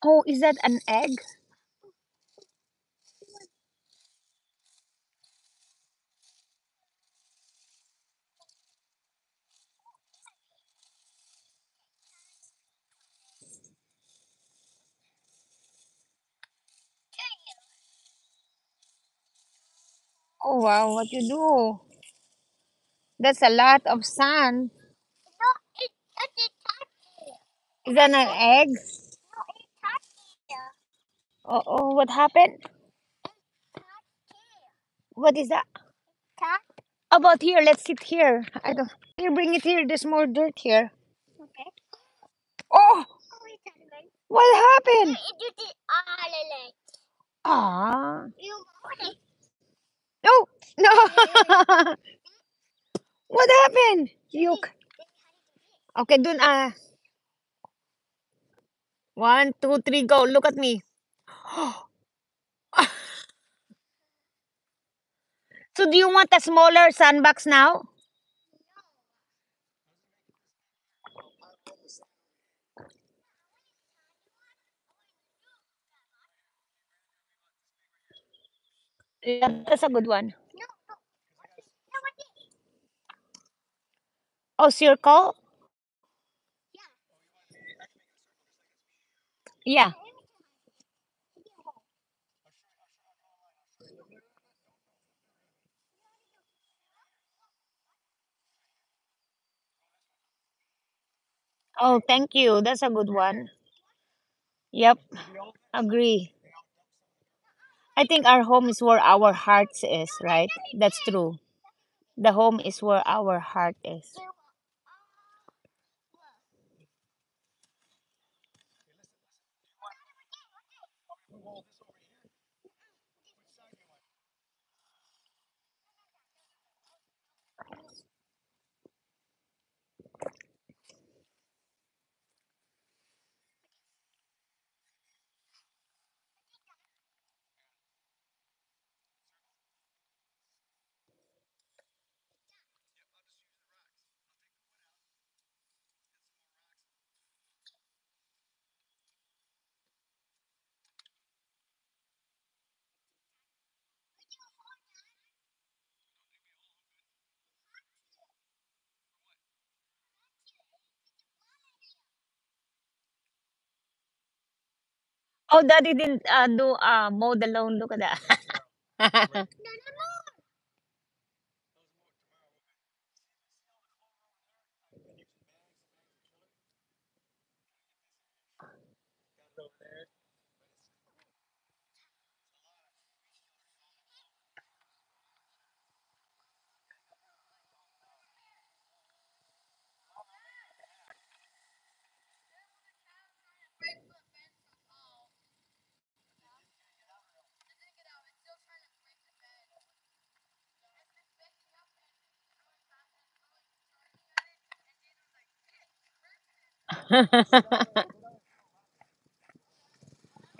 Oh, is that an egg? Oh wow, what you do? That's a lot of sand. Is that an egg? Oh, what happened? What is that? How about here? Let's sit here. I don't. Here, bring it here. There's more dirt here. Oh, what happened? Ah, no, no. What happened? You. Okay, dun. 1, 2, 3, go. Look at me. So, do you want a smaller sandbox now? Yeah, that's a good one. Oh, circle? Yeah. Oh, thank you. That's a good one. Yep. Agree. I think our home is where our hearts is, right? That's true. The home is where our heart is. Oh, Daddy didn't do mow the lawn. Look at that.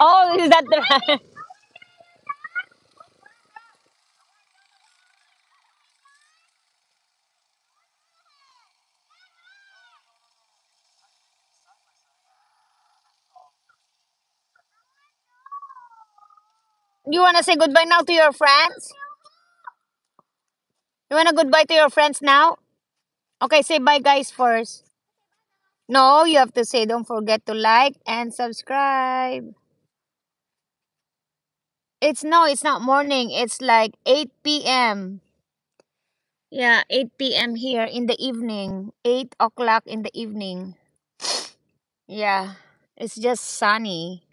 Oh, is that the You want to say goodbye now to your friends? You want to goodbye to your friends now? Okay, say bye, guys, first. No, you have to say don't forget to like and subscribe. It's not morning. It's like 8 p.m. Yeah, 8 p.m. here in the evening. 8 o'clock in the evening. Yeah, it's just sunny.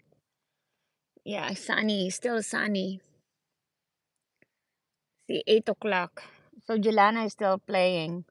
Yeah, sunny, still sunny. See, 8 o'clock. So Julana is still playing.